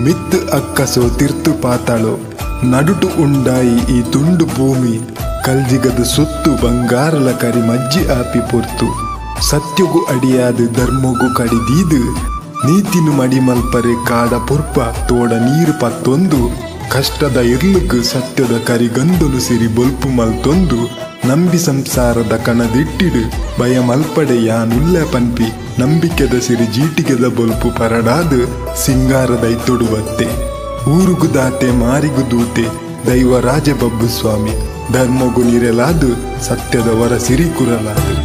ಮಿತ್ತು ಅಕ್ಕಸೋ ತಿರ್ತು ಪಾತಾಳೋ ನಡುಟು ಉಂಡಾಯಿ ಈ ತುಂಡು ಭೂಮಿ ಕಲ್ಜಿಗದ ಸುತ್ತು ಬಂಗಾರಲ ಕರಿ ಮಜ್ಜಿ ಆಪಿ ಪೊರ್ತು ಸತ್ಯಗು ಅಡಿಯಾದ ಧರ್ಮಗು ಕಡಿದೀದು ನೀತಿನು ಮಡಿ ಮಲ್ಪರೆ ಕಾಡ ಪೊರ್ಪ ತೋಡ ನೀರು ಪತ್ತೊಂದು ಕಷ್ಟದ ಇರ್ಲುಕ್ ಸತ್ಯದ ಕರಿ ಗಂದಲು ಸಿರಿ ಬೊಲ್ಪು ಮಲ್ತೊಂದು ನಂಬಿ ಸಂಸಾರದ ಕಣದಿಟ್ಟಿಡು ಭಯ ಮಲ್ಪಡೆ ಯಾನುಲ್ಲ ಪನ್ಪಿ ನಂಬಿಕೆದ ಸಿರಿ ಜೀಟಿಗೆದ ಬೊಲ್ಪು ಪರಡಾದ ಸಿಂಗಾರದ ತೊಡುವತ್ತೆ ಊರುಗು ದಾತೆ ಮಾರಿಗು ದೂತೆ ದೈವ ರಾಜಬಬ್ಬು ಸ್ವಾಮಿ ಧರ್ಮಗು ನಿರೆಲಾದು ಸತ್ಯದ ವರ ಸಿರಿ ಕುರಲಾದು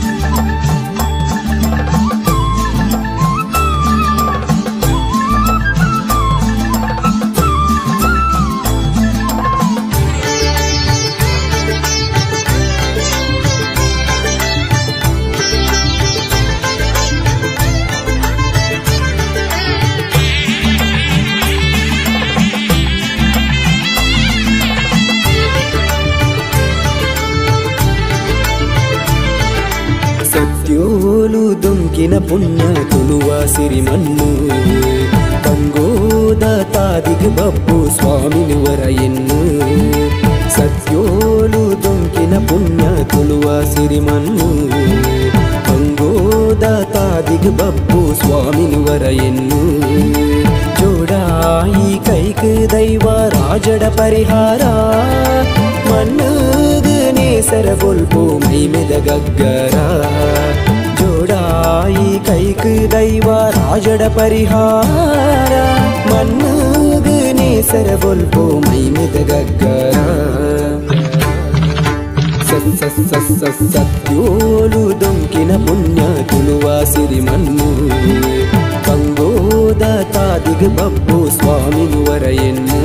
ಸತ್ಯೋಲು ದುಂಕಿನ ಪುಣ್ಯ ತುಳುವ ಸಿರಿ ಮಣ್ಣು ತಂಗೋದ ತಾದಿಗೆ ಬಬ್ಬು ಸ್ವಾಮಿನುವರ ಎನ್ನು ಸತ್ಯೋಲು ದುಂಕಿನ ಪುಣ್ಯ ತುಳುವ ಸಿರಿ ಮಣ್ಣು ತಂಗೋದ ತಾದಿಗೆ ಬಬ್ಬು ಸ್ವಾಮಿನುವರ ಎನ್ನು ಜೋಡಾಯಿ ಕೈಕ್ ದೈವ ರಾಜಡ ಪರಿಹಾರ ಮಣ್ಣುಗ ನೇಸರ ಬೊಲ್ಪು ಮೈಮೆದ ಗಗ್ಗರ ಜೋಡಾಯಿ ಕೈಕ್ ದೈವ ರಾಜಡ ಪರಿಹಾರ ಮಣ್ಣುಗ ನೇಸರ ಬೊಲ್ಪು ಮೈಮೆದ ಗಗ್ಗರ ಸತ್ಯೋಲು ದೊಂಕಿನ ಪುಣ್ಯ ತುಳುವ ಸಿರಿ ಮಣ್ಣು ಕಂಗೋದ ತಾದಿಗೆ ಬಬ್ಬು ಸ್ವಾಮಿನುವರ ಎನ್ನು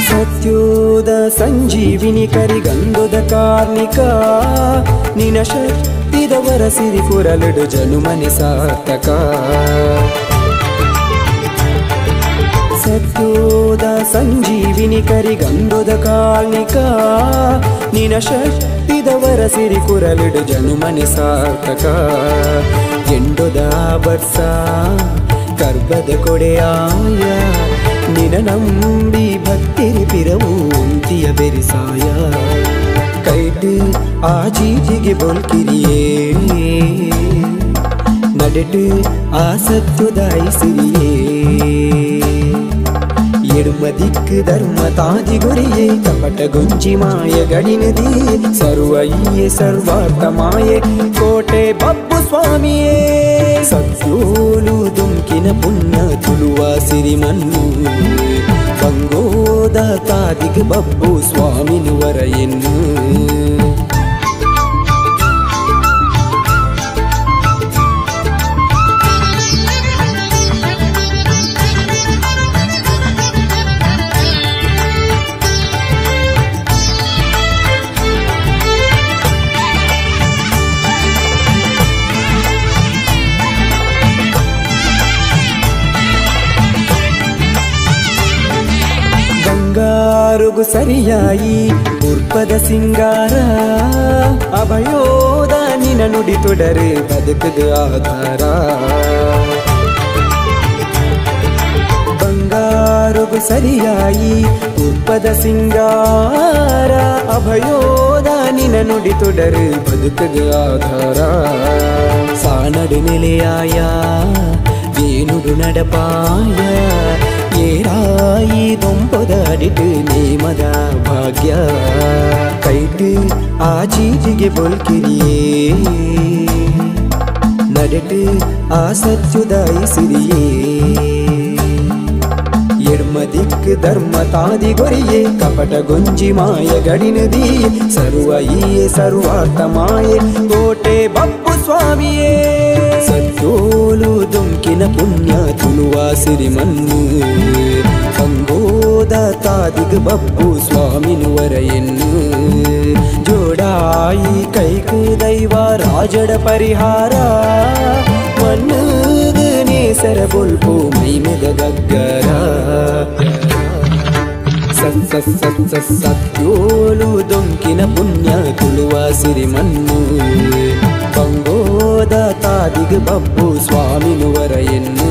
ಸತ್ಯೋದ ಸಂಜೀವಿನಿ ಕರಿಗಂಧದ ಕಾರ್ಣಿಕ ನಿನ ಶಕ್ತಿದವರ ಸಿರಿ ಕುರಲಡು ಜನುಮನೆ ಸಾರ್ಥಕ ಸತ್ಯೋದ ಸಂಜೀವಿನಿ ಕರಿಗಂಧದ ಕಾರ್ಣಿಕ ನಿನ ಶಕ್ತಿದವರ ಸಿರಿ ಕುರಲಡು ಜನುಮನೆ ಸಾರ್ಥಕ ಎಂಡೊದ ಬರ್ಸ ಕರ್ಬದ ಕೊಡೆಯಾಯ ನಿನ ನಂಬಿ ಭಕ್ತಿರಿ ಪಿರವು ಉಂತಿಯ ಬೆರಿಸಾಯ ಕೈಟ್ ಆ ಜೀಟಿಗೆ ಬೊಲ್ಕಿರಿಯೇ ನಡೆಟ್ ಆ ಸತ್ಯದಾಯಿ ಸಿರಿಯೇ ಎಡುಮ ದಿಕ್ಕು ಧರ್ಮ ತಾದಿ ಗೊರಿಯೇ ಕಪಟ ಗುಂಜಿ ಮಾಯ ಗಡಿನದಿ ಸರ್ವಯ್ಯೆ ಸರ್ವಾರ್ಥ ಮಾಯೆ ಕೋಟೆ ಬಬ್ಬು ಸ್ವಾಮಿಯೇ ಸತ್ಯೋಲು ದುಂಕಿನ ಪುಣ್ಯ ತುಳುವ ಸಿರಿ ಮಣ್ಣು ಕಂಗೋದ ತಾದಿಗೆ ಬಬ್ಬು ಸ್ವಾಮಿನುವರ ಎನ್ನು ಬಂಗಾರುಗು ಸರಿಯಾಯಿ ಉರ್ಪದ ಸಿಂಗಾರ ಅಭಯೋದ ನಿನ ನುಡಿ ತೊಡರೆ ಬದುಕದ ಆಧಾರ ಬಂಗಾರುಗು ಸರಿಯಾಯಿ ಉರ್ಪದ ಸಿಂಗಾರ ಅಭಯೋದ ನಿನ ನುಡಿ ತೊಡರೆ ಬದುಕದ ಆಧಾರ ಸಾನಡು ನೆಲೆಯಾಯ ವೇಣುಡು ನಡಪಾಯ ಏರಾಯಿ ದೊಂಪದ ಅಡಿಟ್ ನೇಮದ ಭಾಗ್ಯ ಕೈಟ್ ಆ ಚೀಟಿಗೆ ಬೊಲ್ಕಿರಿಯೇ ನಡೆಟ್ ಆ ಸತ್ಯದಾಯಿ ಸಿರಿಯೇ ಎಡ್ಮ ದಿಕ್ಕು ಧರ್ಮ ತಾದಿ ಗೊರಿಯೇ ಕಪಟ ಗುಂಜಿ ಮಾಯ ಗಡಿನದಿ ಸರ್ವಯ್ಯೆ ಸರ್ವಾರ್ಥ ಮಾಯೆ ಕೋಟೆ ಬಬ್ಬು ಸ್ವಾಮಿಯೇ ಸತ್ಯೋಲು ದುಂಕಿನ ಪುಣ್ಯ ತುಳುವ ಸಿರಿ ಮಣ್ಣು ಕಂಗೋದ ತಾದಿಗ್ ಬಬ್ಬು ಸ್ವಾಮಿನುವರ ಎನ್ನು ಜೋಡಾಯಿ ಕೈಕು ದೈವ ರಾಜಡ ಪರಿಹಾರ ಮಣ್ಣುಗ ನೇಸರ ಬೊಲ್ಪು ಮೈಮೆದ ಗಗ್ಗರ ಸತ್ಯೋಲು ದೊಂಕಿನ ಪುಣ್ಯ ತುಳುವ ಸಿರಿಮಣ್ಣು ಬಂಗೋದ ತಾದಿಗ್ ಬಬ್ಬು ಸ್ವಾಮಿನುವರ ಎನ್ನು